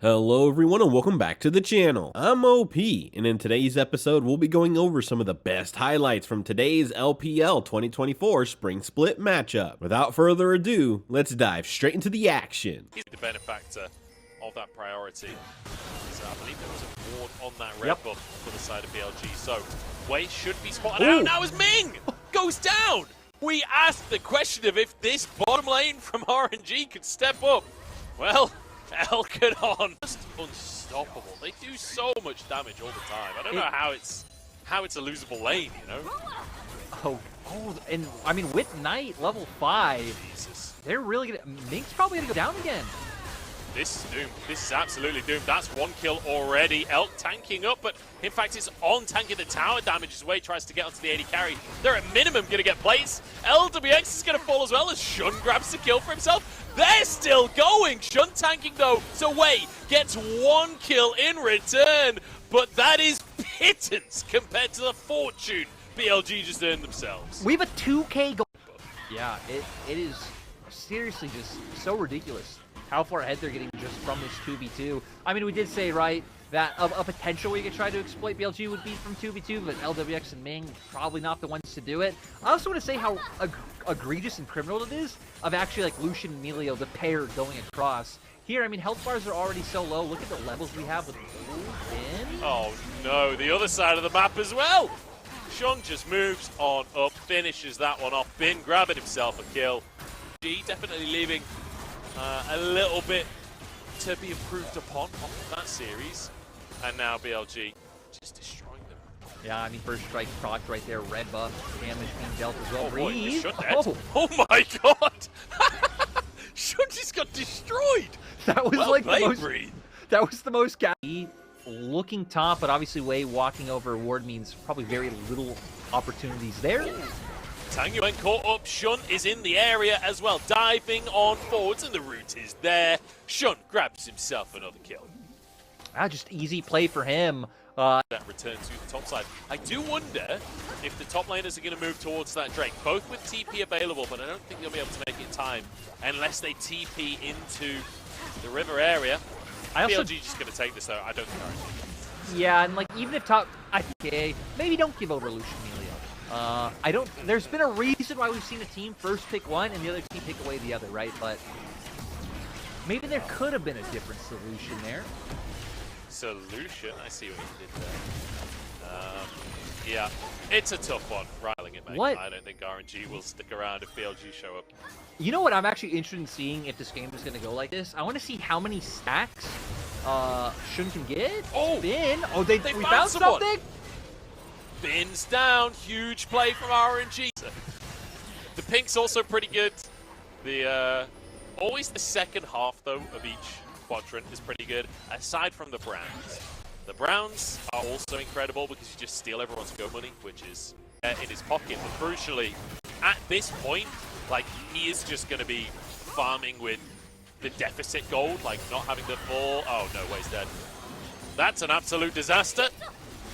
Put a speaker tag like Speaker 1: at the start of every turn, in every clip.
Speaker 1: Hello everyone and welcome back to the channel. I'm OP, and in today's episode we'll be going over some of the best highlights from today's LPL 2024 Spring Split matchup. Without further ado, let's dive straight into the action.
Speaker 2: He's the benefactor of that priority. So I believe there was a ward on that red buff for the side of BLG, so Wade should be spotted out now as Ming goes down! We asked the question of if this bottom lane from RNG could step up. Well, Elkadon, just unstoppable. They do so much damage all the time. I don't know how it's a losable lane, you know?
Speaker 3: Oh, and I mean with Knight level 5,
Speaker 2: Jesus.
Speaker 3: they're really gonna. Mink's probably gonna go down again.
Speaker 2: This is doomed. This is absolutely doomed. That's one kill already. Elk tanking up, but in fact it's on tanking the tower damage as Wade tries to get onto the AD carry. They're at minimum going to get plates. LWX is going to fall as well as Shun grabs the kill for himself. They're still going. Shun tanking though, so Wade gets one kill in return, but that is pittance compared to the fortune BLG just earned themselves.
Speaker 3: We have a 2K goal. Yeah, it is seriously just so ridiculous how far ahead they're getting just from this 2v2. I mean, we did say, right, that a potential we could try to exploit BLG would be from 2v2, but LWX and Ming, probably not the ones to do it. I also want to say how egregious and criminal it is of actually like Lucian and Emilio, the pair going across. Here, I mean, health bars are already so low. Look at the levels we have with Bin.
Speaker 2: Oh no, the other side of the map as well. Shun just moves on up, finishes that one off. Bin grabbing himself a kill. G definitely leaving a little bit to be improved upon off of that series. And now BLG just destroying them.
Speaker 3: Yeah, I mean, first strike proc right there, red buff, damage being dealt as well.
Speaker 2: Oh boy,
Speaker 3: Breathe.
Speaker 2: Shun dead. Oh my god! Shun just got destroyed!
Speaker 3: That was
Speaker 2: well
Speaker 3: like
Speaker 2: played,
Speaker 3: the most,
Speaker 2: Breathe.
Speaker 3: that was the most looking top, but obviously Wei walking over ward means probably very little opportunities there.
Speaker 2: Tangyuan caught up, Shun is in the area as well, diving on forwards, and the route is there. Shun grabs himself another kill.
Speaker 3: Just easy play for him.
Speaker 2: That return to the top side. I do wonder if the top laners are going to move towards that Drake, both with TP available, but I don't think they'll be able to make it in time unless they TP into the river area. BLG just going to take this though, I don't think.
Speaker 3: Yeah, and like even if top, okay, maybe don't give over Lucian Emilio. There's been a reason why we've seen a team first pick one and the other team pick away the other, right? But maybe there could have been a different solution there.
Speaker 2: Solution? I see what you did there. Yeah, it's a tough one, riling it, mate.
Speaker 3: What?
Speaker 2: I don't think RNG will stick around if BLG show up.
Speaker 3: You know what I'm actually interested in seeing if this game is going to go like this? I want to see how many stacks Shun can get.
Speaker 2: Oh!
Speaker 3: Bin! Oh, we found
Speaker 2: someone.
Speaker 3: something!
Speaker 2: Bin's down, huge play from RNG. The pink's also pretty good. The always the second half though of each quadrant is pretty good, aside from the browns. The browns are also incredible because you just steal everyone's go money, which is in his pocket. But crucially, at this point, like he is just going to be farming with the deficit gold, like not having the full. Oh no, Wade's dead. That's an absolute disaster.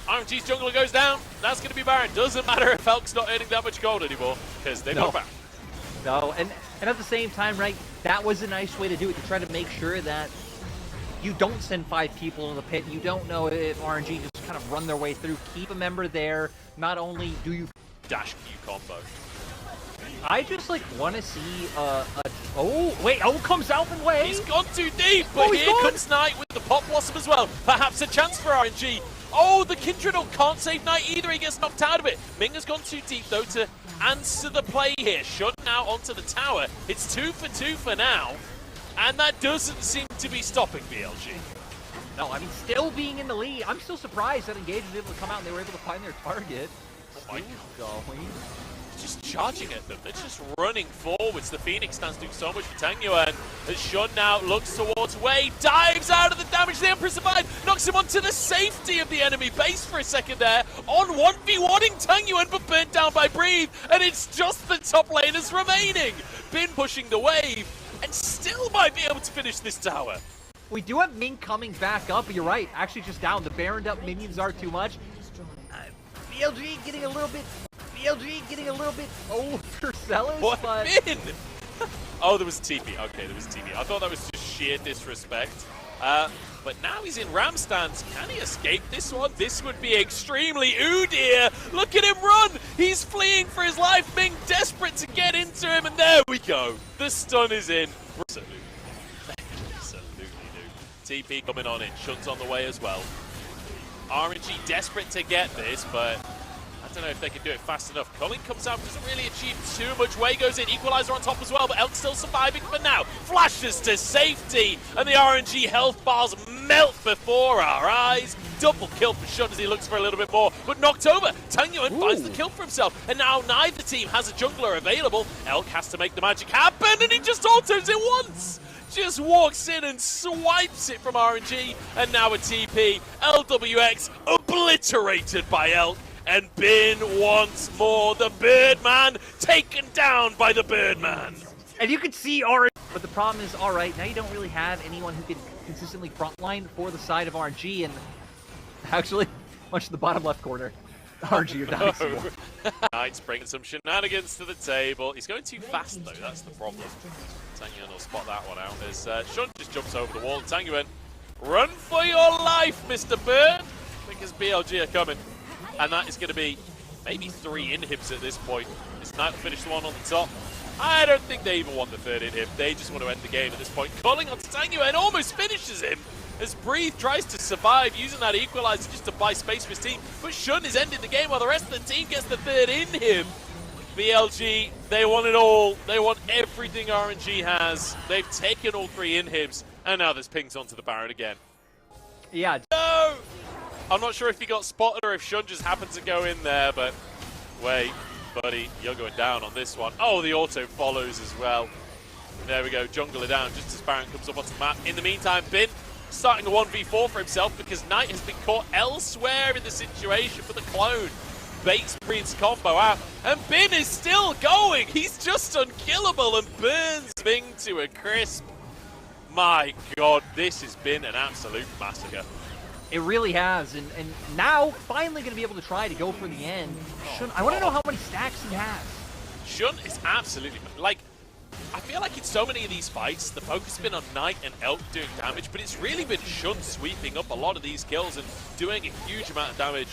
Speaker 2: RNG's jungler goes down. That's going to be Baron. Doesn't matter if Elk's not earning that much gold anymore because they've got Baron.
Speaker 3: No, and at the same time, right, that was a nice way to do it, to try to make sure that you don't send 5 people in the pit. You don't know if RNG just kind of run their way through. Keep a member there. Not only do you
Speaker 2: dash Q combo.
Speaker 3: I just like want to see oh wait, comes out and Wei.
Speaker 2: He's gone too deep, but here comes Knight with the pop blossom as well. Perhaps a chance for RNG. Oh, the Kindred can't save Knight either. He gets knocked out of it. Ming has gone too deep though to answer the play here. Shut now onto the tower. It's 2 for 2 for now, and that doesn't seem to be stopping BLG.
Speaker 3: No, I mean still being in the lead. I'm still surprised that Engage was able to come out and they were able to find their target.
Speaker 2: Oh my God. Just charging at them. They're just running forwards. The Phoenix stands doing so much for Tangyuan. As Shun now looks towards Wei, dives out of the damage. The Emperor survived, knocks him onto the safety of the enemy base for a second there. On 1v1ing Tangyuan, but burnt down by Breathe. And it's just the top laners remaining. Bin pushing the wave and still might be able to finish this tower.
Speaker 3: We do have Ming coming back up, but you're right. Actually just down. The Baroned up minions are too much. BLG getting a little bit overzealous,
Speaker 2: What?
Speaker 3: but
Speaker 2: Bin? Oh, there was a TP. Okay, there was a TP. I thought that was just sheer disrespect. But now he's in Ram stance. Can he escape this one? This would be extremely dear. Look at him run. He's fleeing for his life. Ming desperate to get into him. And there we go. The stun is in. Absolutely. Absolutely do. TP coming on in. Shun's on the way as well. RNG desperate to get this, but I don't know if they can do it fast enough. Culling comes out, doesn't really achieve too much. Way goes in, Equalizer on top as well, but Elk still surviving for now. Flashes to safety, and the RNG health bars melt before our eyes. Double kill for Shun as he looks for a little bit more, but knocked over. Tang Yuan finds the kill for himself, and now neither team has a jungler available. Elk has to make the magic happen, and he just autos it once. Just walks in and swipes it from RNG, and now a TP. LWX obliterated by Elk. And Bin once more, the Birdman taken down by the Birdman.
Speaker 3: And you can see RNG, but the problem is, all right, now you don't really have anyone who can consistently frontline for the side of RNG, and actually, much to the bottom left corner, RNG are dying some more.
Speaker 2: Knight's bringing some shenanigans to the table. He's going too fast, though, that's the problem. Tang Yuan will spot that one out as Shun just jumps over the wall. Tang Yuan, run for your life, Mr. Bird, because BLG are coming. And that is going to be maybe 3 inhibs at this point. Is Knight will finish the one on the top? I don't think they even want the 3rd inhib. They just want to end the game at this point. Calling on Tang Yuan almost finishes him as Breathe tries to survive using that equalizer just to buy space for his team. But Shun is ending the game while the rest of the team gets the 3rd inhib. BLG, they want it all. They want everything RNG has. They've taken all 3 inhibs. And now there's pings onto the Baron again.
Speaker 3: Yeah.
Speaker 2: No! I'm not sure if he got spotted or if Shun just happened to go in there, but wait, buddy, you're going down on this one. Oh, the auto follows as well. There we go, jungler down just as Baron comes up onto the map. In the meantime, Bin starting a 1v4 for himself because Knight has been caught elsewhere in the situation, but the clone baits Breed's combo out, and Bin is still going. He's just unkillable and burns Ming to a crisp. My God, this has been an absolute massacre.
Speaker 3: It really has, and now finally going to be able to try to go for the end. Shun, I want to know how many stacks he has.
Speaker 2: Shun is absolutely, like, I feel like in so many of these fights, the focus has been on Knight and Elk doing damage, but it's really been Shun sweeping up a lot of these kills and doing a huge amount of damage.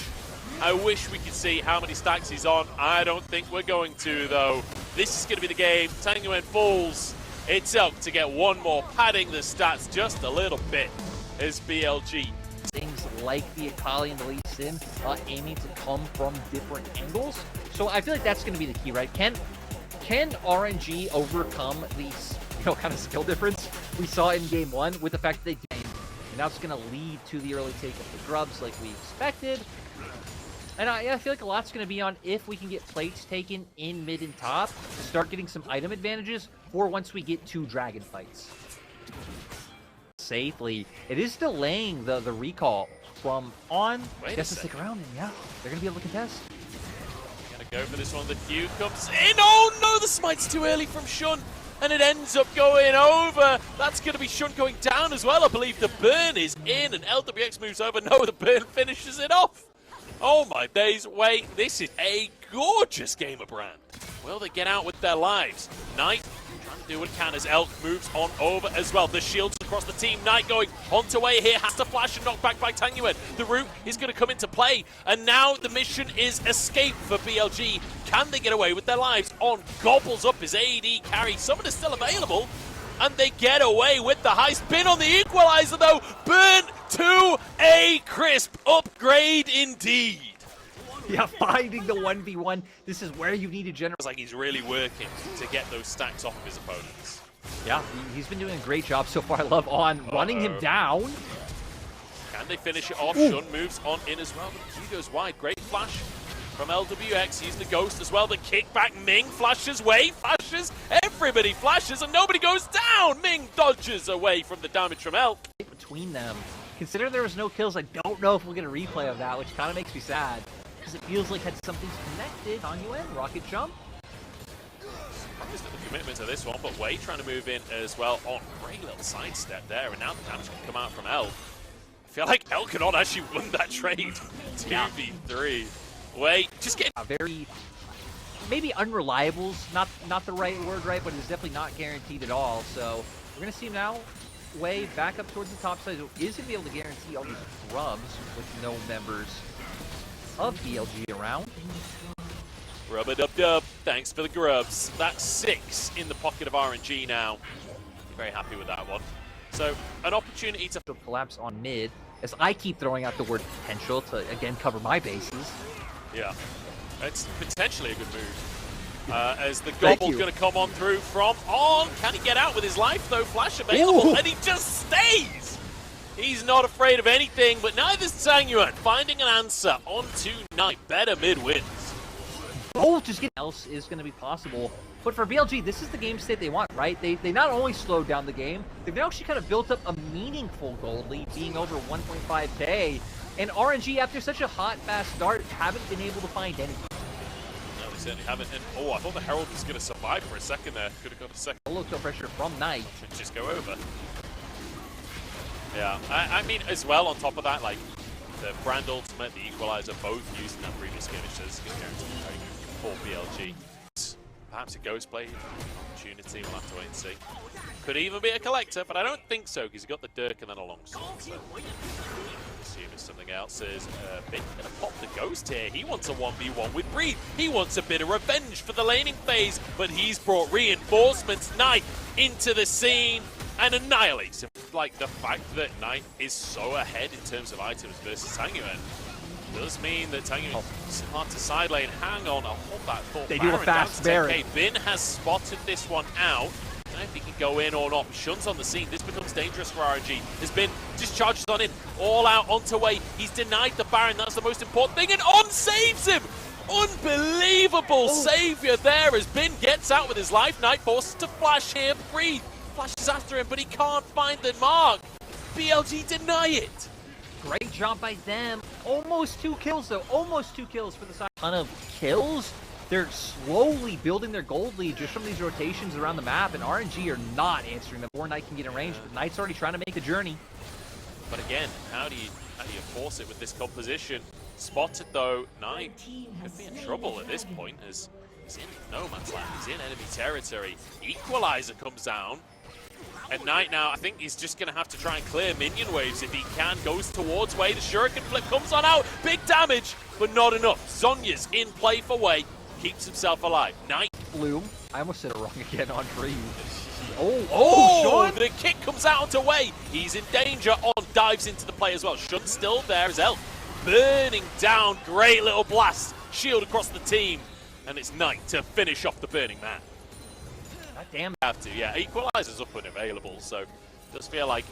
Speaker 2: I wish we could see how many stacks he's on. I don't think we're going to, though. This is going to be the game. Tang Yuan falls. It's Elk to get one more, padding the stats just a little bit as BLG.
Speaker 3: Things like the Akali and the Lee Sin aiming to come from different angles. So I feel like that's going to be the key, right? Can RNG overcome these, kind of skill difference we saw in game 1 with the fact that they did? And now it's going to lead to the early take of the grubs like we expected. And I feel like a lot's going to be on if we can get plates taken in mid and top to start getting some item advantages for once we get to dragon fights. Safely. It is delaying the recall from on. Guess to stick around, and yeah, they're going to be able to contest.
Speaker 2: Gonna go for this one. The Q comes in. Oh no, the smite's too early from Shun, and it ends up going over. That's going to be Shun going down as well. I believe the burn is in, and LWX moves over. No, the burn finishes it off. Oh my days, wait, this is a gorgeous game of Brand. Will they get out with their lives? Knight trying to do what he can as Elk moves on over as well. The shields across the team. Knight going onto way here, has to flash and knock back by Tang Yuan. The root is going to come into play, and now the mission is escape for BLG. Can they get away with their lives? On gobbles up his AD carry. Someone is still available, and they get away with the high spin on the equalizer though. Burn to a crisp upgrade indeed.
Speaker 3: Yeah, finding the 1v1. This is where you need to generate.
Speaker 2: It's like he's really working to get those stacks off of his opponents.
Speaker 3: Yeah, he's been doing a great job so far. I love on running him down.
Speaker 2: Can they finish it off? Shun moves on in as well. The Q goes wide. Great flash from LWX. He's the ghost as well. The kickback. Ming flashes way, flashes. Everybody flashes and nobody goes down. Ming dodges away from the damage from Elk.
Speaker 3: Between them. Considering there was no kills, I don't know if we'll get a replay of that, which kind of makes me sad. Because it feels like had something's connected. Tang Yuan, rocket jump.
Speaker 2: Practiced the commitment to this one, but Wei trying to move in as well. On great little sidestep there, and now the damage can come out from Elk. I feel like Elk had not actually won that trade. 2v3. Wei just getting
Speaker 3: very maybe unreliable's not the right word, right? But it's definitely not guaranteed at all. So we're gonna see him now Way back up towards the top side, so is going to be able to guarantee all these grubs with no members of BLG around.
Speaker 2: Rub-a-dub-dub, thanks for the grubs. That's 6 in the pocket of RNG now. Very happy with that one. So, an opportunity to
Speaker 3: collapse on mid, as I keep throwing out the word potential to, again, cover my bases.
Speaker 2: Yeah, it's potentially a good move. As the gobble's going to come on through from on. Can he get out with his life, though? Flash available, and he just stays! He's not afraid of anything, but neither's Tangyuan. Finding an answer onto Knight. Better mid wins.
Speaker 3: Oh, just getting else is going to be possible. But for BLG, this is the game state they want, right? They not only slowed down the game, they've now actually kind of built up a meaningful gold lead, being over 1.5k. And RNG, after such a hot, fast start, haven't been able to find anything.
Speaker 2: No, they certainly haven't. And, oh, I thought the Herald was going to survive for a second there. Could have got a second.
Speaker 3: Solo kill pressure from Knight.
Speaker 2: Should just go over. Yeah, I mean, as well, on top of that, like, the Brand Ultimate, the Equalizer, both used in that previous skirmish, so this is going to guarantee very good for BLG. Perhaps a Ghostblade opportunity, we'll have to wait and see. Could even be a Collector, but I don't think so, because he's got the Dirk and then a longsword. So, assuming something else is Big going to pop the Ghost here. He wants a 1v1 with Breathe. He wants a bit of revenge for the laning phase, but he's brought reinforcements. Knight into the scene and annihilates him. Like, the fact that Knight is so ahead in terms of items versus Tangyuan does mean that Tangyuan is hard to side lane. Hang on, I'll hold that thought.
Speaker 3: They do a fast Baron.
Speaker 2: Bin has spotted this one out. I don't know if he can go in or not. Shun's on the scene. This becomes dangerous for RNG. Has been just charges on in, all out onto way. He's denied the Baron. That's the most important thing. And On saves him. Unbelievable savior there as Bin gets out with his life. Knight forces to flash here. Breathe. Flashes after him, but he can't find the mark. BLG deny it.
Speaker 3: Great job by them. Almost 2 kills, though. Almost 2 kills for the side. Ton of kills. They're slowly building their gold lead just from these rotations around the map, and RNG are not answering them before Knight can get in range, but Knight's already trying to make the journey.
Speaker 2: But again, how do you force it with this composition? Spotted, though. Knight could be in trouble at this point, as he's in no man's land. He's in enemy territory. Equalizer comes down. And Knight now, I think he's just going to have to try and clear minion waves if he can. Goes towards Wei. The Shuriken flip comes on out. Big damage, but not enough. Zonya's in play for Wei. Keeps himself alive. Knight.
Speaker 3: Bloom. I almost said it wrong again on Dream.
Speaker 2: Oh, the kick comes out to Wei. He's in danger. On dives into the play as well. Shun's still there as Elf. Burning down. Great little blast. Shield across the team. And it's Knight to finish off the Burning Man.
Speaker 3: Damn.
Speaker 2: Have to, yeah. Equalizer's up and available, so it does feel like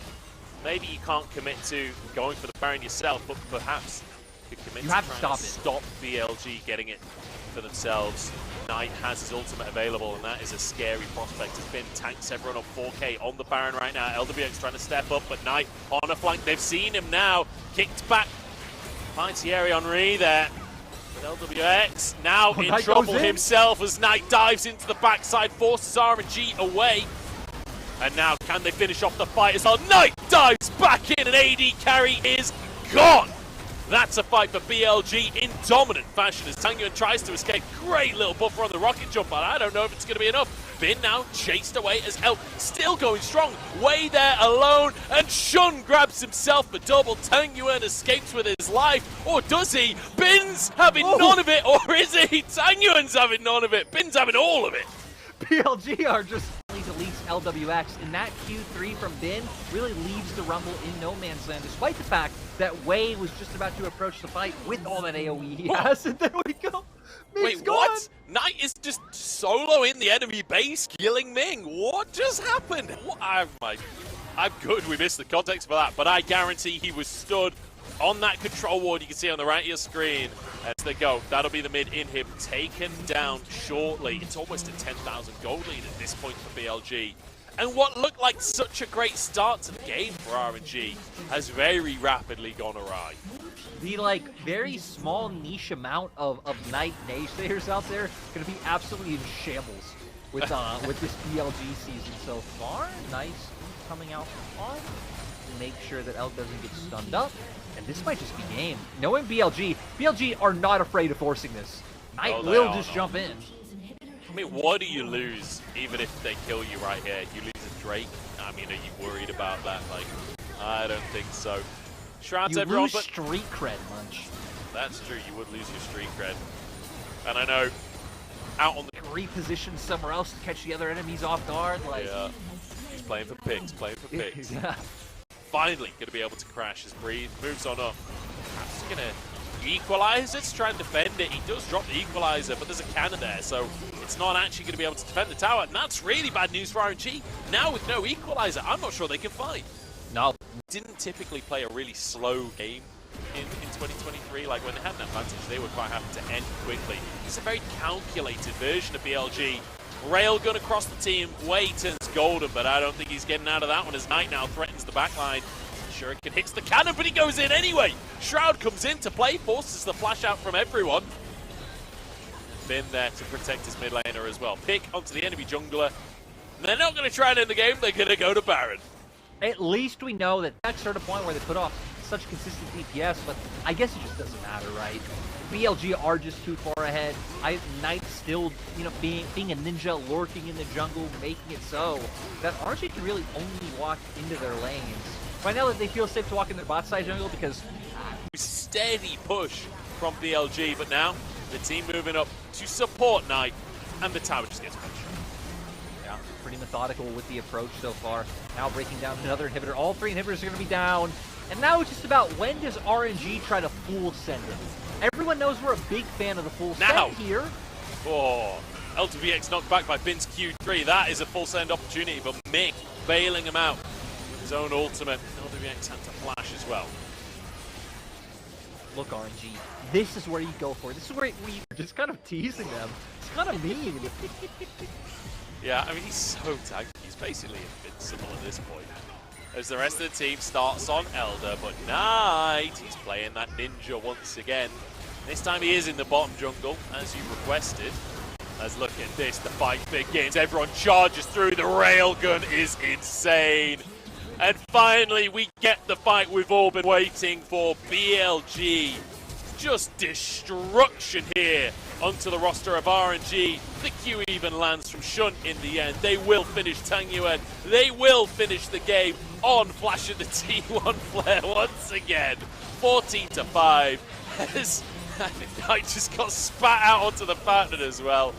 Speaker 2: maybe you can't commit to going for the Baron yourself, but perhaps you could commit to trying to stop BLG getting it for themselves. Knight has his ultimate available, and that is a scary prospect. Has been tanks everyone on 4K on the Baron right now. LWX trying to step up, but Knight on a flank. They've seen him now. Kicked back. Finds Thierry Henry there. LWX now in trouble himself as Knight dives into the backside, forces RNG away. And now can they finish off the fight as well? Knight dives back in and AD carry is gone. That's a fight for BLG in dominant fashion as Tangyuan tries to escape. Great little buffer on the rocket jump, but I don't know if it's going to be enough. Bin now chased away as Elk still going strong. Way there alone, and Shun grabs himself the double. Tangyuan escapes with his life, or does he? Bin's having none of it, or is he? Tangyuan's having none of it. Bin's having all of it.
Speaker 3: BLG are just deletes LWX, and that Q3 from Bin really leaves the Rumble in no man's land, despite the fact that Wei was just about to approach the fight with all that AoE he has, and there we go. Ming's
Speaker 2: Wait,
Speaker 3: gone.
Speaker 2: what? Knight is just solo in the enemy base, killing Ming. What just happened? What? I'm good. We missed the context for that, but I guarantee he was stood on that control ward you can see on the right of your screen. As they go, that'll be the mid in him, taken down shortly. It's almost a 10,000 gold lead at this point for BLG. And what looked like such a great start to the game for RNG has very rapidly gone awry.
Speaker 3: The very small niche amount of Knight naysayers out there going to be absolutely in shambles with this BLG season so far. Nice coming out on. Make sure that Elk doesn't get stunned up. And this might just be game. Knowing BLG are not afraid of forcing this. Knight will just jump in.
Speaker 2: I mean, what do you lose even if they kill you right here? You lose a Drake. I mean, are you worried about that? Like, I don't think so. Shroud to
Speaker 3: You
Speaker 2: everyone,
Speaker 3: lose
Speaker 2: but
Speaker 3: street cred, Munch.
Speaker 2: that's true. You would lose your street cred. And I know, out on the
Speaker 3: Reposition somewhere else to catch the other enemies off guard. Like,
Speaker 2: yeah, he's playing for picks, playing for picks.
Speaker 3: yeah.
Speaker 2: Finally going to be able to crash his breathe, moves on up. Perhaps going to equalize it, try and defend it. He does drop the equalizer, but there's a cannon there, so it's not actually going to be able to defend the tower. And that's really bad news for RNG. Now with no equalizer, I'm not sure they can fight.
Speaker 3: No.
Speaker 2: Didn't typically play a really slow game in 2023. Like when they had an advantage, they were quite happy to end quickly. It's a very calculated version of BLG. Railgun across the team, Way turns golden, but I don't think he's getting out of that one as Knight now threatens the backline. Shuriken hits the cannon, but he goes in anyway. Shroud comes in to play, forces the flash out from everyone. Been there to protect his mid laner as well. Pick onto the enemy jungler. They're not going to try and end the game, they're going to go to Baron.
Speaker 3: At least we know that that's sort of point where they put off such consistent DPS, but I guess it just doesn't matter, right? BLG are just too far ahead. Knight still, you know, being a ninja, lurking in the jungle, making it so that RNG can really only walk into their lanes. Right now that they feel safe to walk in their bot side jungle because
Speaker 2: steady push from BLG, but now the team moving up to support Knight, and the tower just gets pushed.
Speaker 3: yeah, pretty methodical with the approach so far. Now breaking down another inhibitor. All three inhibitors are going to be down. And now it's just about when does RNG try to full send it. Everyone knows we're a big fan of the full send here.
Speaker 2: Oh, LWX knocked back by Bin's Q3. That is a full send opportunity, but Mick bailing him out with his own ultimate. LWX had to flash as well.
Speaker 3: Look, RNG, this is where you go for it. This is where you're just kind of teasing them. It's kind of mean.
Speaker 2: Yeah, I mean, he's so tanky. He's basically invincible at this point. As the rest of the team starts on Elder, but Knight, he's playing that ninja once again. This time he is in the bottom jungle, as you requested. Let's look at this, the fight begins. Everyone charges through, the railgun is insane. And finally, we get the fight we've all been waiting for. BLG, just destruction here onto the roster of RNG. The Q even lands from Shunt in the end. They will finish Tang Yuan. They will finish the game on Flash of the T1 flare once again. 14-5. As Knight just got spat out onto the fountain as well.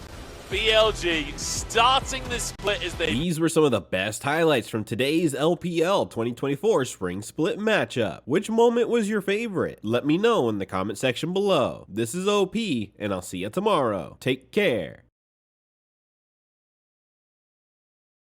Speaker 2: BLG starting the split as they...
Speaker 1: These were some of the best highlights from today's LPL 2024 Spring Split matchup. Which moment was your favorite? Let me know in the comment section below. This is OP, and I'll see you tomorrow. Take care.